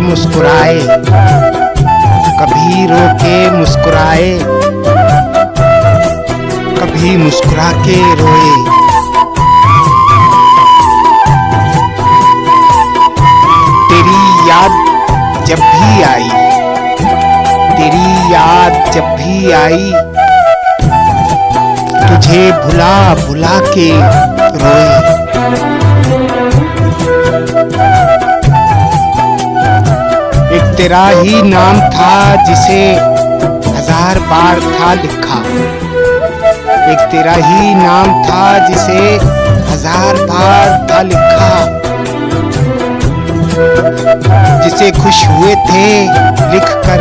मुस्कुराए, कभी रो के मुस्कुराए, कभी मुस्कुरा के रोए। तेरी याद जब भी आई, तेरी याद जब भी आई, तुझे भुला भुला के रोए। एक तेरा ही नाम था जिसे 1000 बार था लिखा, एक तेरा ही नाम था जिसे 1000 बार था लिखा, जिसे खुश हुए थे लिखकर,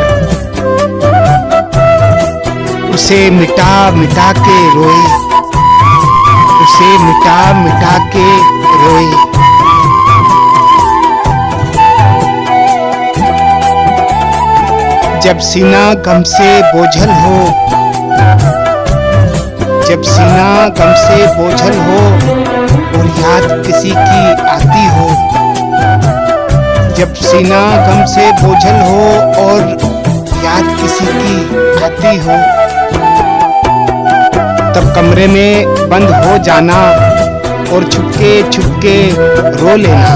उसे मिटा मिटा के रोए, उसे मिटा मिटा के रोए। जब सीना गम से बोझल हो, जब सीना गम से बोझल हो और याद किसी की आती हो, जब सीना गम से बोझल हो और याद किसी की आती हो, तब कमरे में बंद हो जाना और छुपके छुपके रो लेना,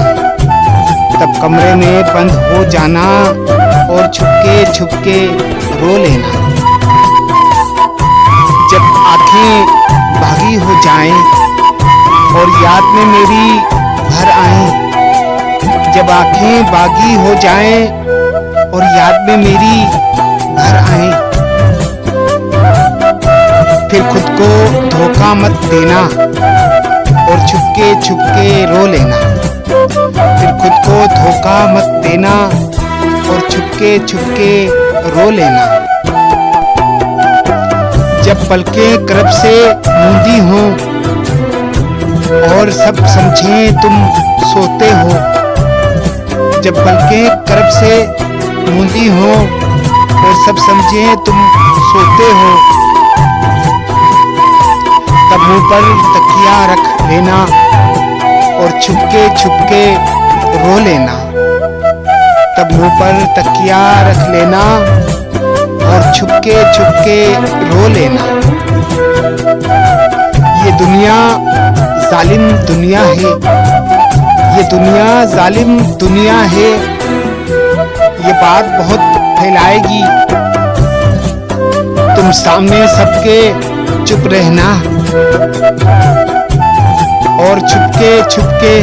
तब कमरे में बंद हो जाना और छुपके छुपके रो लेना। जब आंखें भागी हो जाएं और याद में मेरी भर आएं, जब आंखें भागी हो जाएं और याद में मेरी भर आएं, फिर खुद को धोखा मत देना और छुपके छुपके रो लेना, फिर खुद को धोखा मत देना और छुपके छुपके रो लेना। जब पलकें करब से मूंदी हो और सब समझें तुम सोते हो, जब पलकें करब से मूंदी हो और सब समझें तुम सोते हो, तब मुंह पर तकिया रख लेना और छुपके छुपके रो लेना, तब मुंह पर तकिया रख लेना और छुपके छुपके रो लेना। ये दुनिया जालिम दुनिया है, ये दुनिया जालिम दुनिया है, ये बात बहुत फैलाएगी, तुम सामने सबके चुप रहना और छुपके छुपके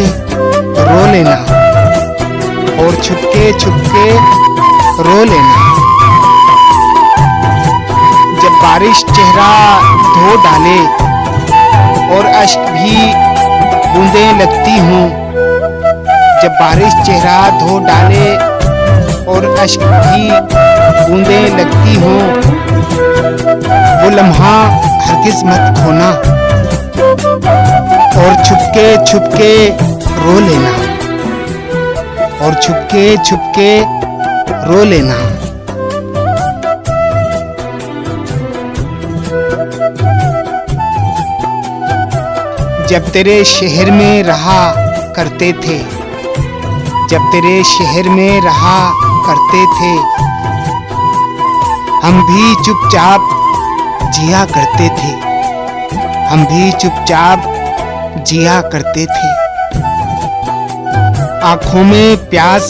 रो लेना, और छुपके छुपके रो लेना। जब बारिश चेहरा धो डाले और अश्क भी बूंदें लगती हों, जब बारिश चेहरा धो डाले और अश्क भी बूंदें लगती हों, वो लम्हा हरगिज़ मत खोना और छुपके छुपके रो लेना, और छुपके छुपके रो लेना। जब तेरे शहर में रहा करते थे, जब तेरे शहर में रहा करते थे, हम भी चुपचाप जिया करते थे, हम भी चुपचाप जिया करते थे। आँखों में प्यास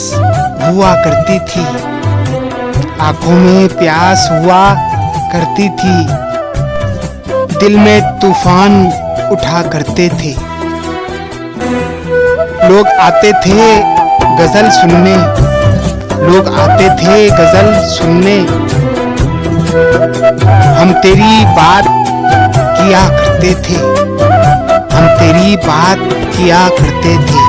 हुआ करती थी, आँखों में प्यास हुआ करती थी, दिल में तूफान उठा करते थे। लोग आते थे गजल सुनने, लोग आते थे गजल सुनने, हम तेरी बात किया करते थे, हम तेरी बात किया करते थे।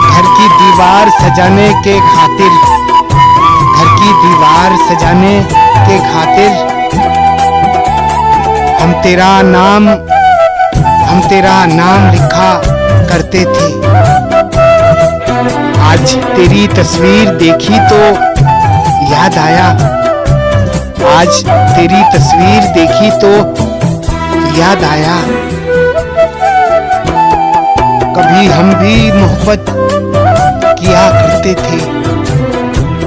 घर की दीवार सजाने के खातिर, घर की दीवार सजाने के खातिर, हम तेरा नाम लिखा करते थे। आज तेरी तस्वीर देखी तो याद आया, आज तेरी तस्वीर देखी तो याद आया, कभी हम भी मोहब्बत किया करते करते थे,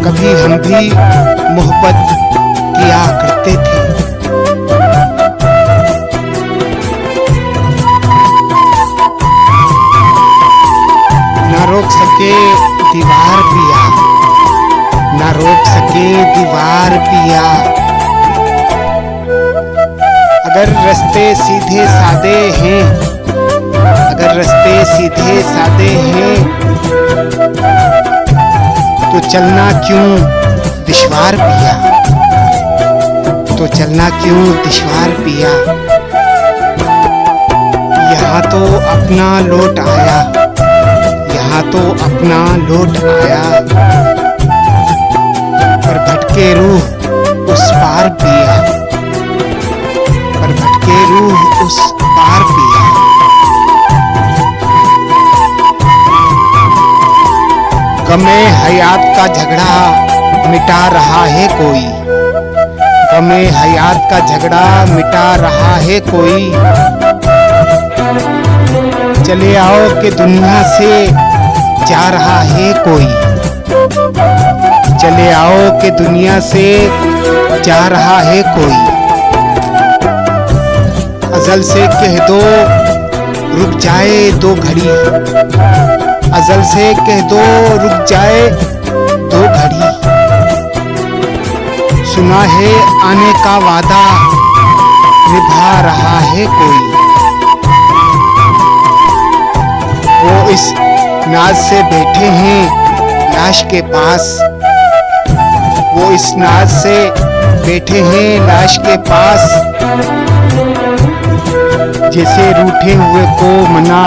कभी हम भी मोहब्बत किया करते थे। ना रोक सके दीवार पिया, ना रोक सके दीवार पिया। अगर रास्ते सीधे सादे हैं, अगर रास्ते सीधे सादे हैं, तो चलना क्यों दुश्वार पिया, तो चलना क्यों दुश्वार पिया। यहाँ तो अपना लौट आया, यहाँ तो अपना लौट आया, पर भटके रूह उस पार पिया, पर भटके रूह उस पार पिया। गमे हयात का झगड़ा मिटा रहा है कोई, गमे हयात का झगड़ा मिटा रहा है कोई। चले आओ कि दुनिया से जा रहा है कोई, चले आओ कि दुनिया से जा रहा है कोई। अजल से कह दो रुक जाए दो घड़ी, अजल से कह दो रुक जाए दो घड़ी। सुना है आने का वादा निभा रहा है कोई, वो इस नाज से बैठे हैं लाश के पास, वो इस नाज से बैठे हैं लाश के पास। जैसे रूठे हुए को मना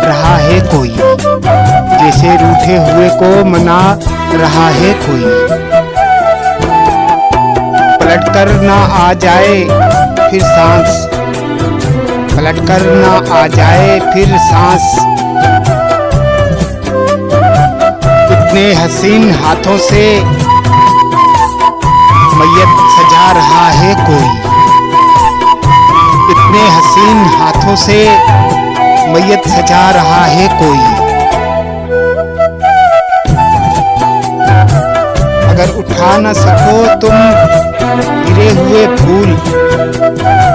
रहा है कोई, जैसे रूठे हुए को मना रहा है कोई। पलट कर ना आ जाए फिर सांस, पलट कर ना आ जाए फिर सांस। इतने हसीन हाथों से मैयत सजा रहा है कोई, इतने हसीन हाथों से मैयत सजा रहा है कोई। अगर उठा न सको तुम गिरे हुए फूल,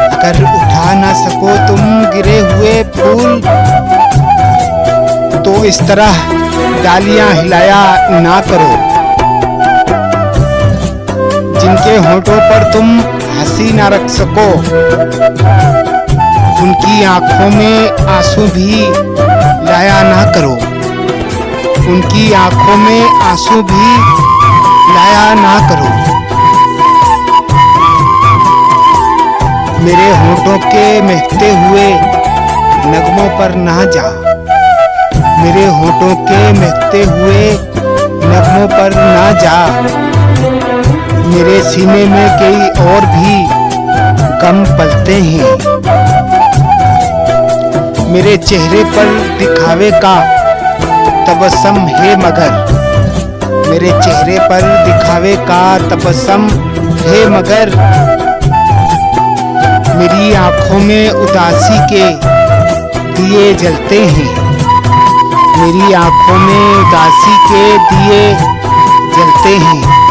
अगर उठा न सको तुम गिरे हुए फूल, तो इस तरह डालियां हिलाया ना करो। जिनके होठों पर तुम हंसी ना रख सको, उनकी आंखों में आंसू भी लाया ना करो, उनकी आंखों में आंसू भी लाया ना करो। मेरे होठों के महकते हुए नगमों पर ना जा, मेरे होठों के महकते हुए नगमों पर ना जा। मेरे सीने में कई और भी गम पलते हैं, मेरे चेहरे पर दिखावे का तबस्सुम है मगर, मेरे चेहरे पर दिखावे का तबस्सुम है मगर। मेरी आंखों में उदासी के दिए जलते हैं, मेरी आंखों में उदासी के दिए जलते हैं।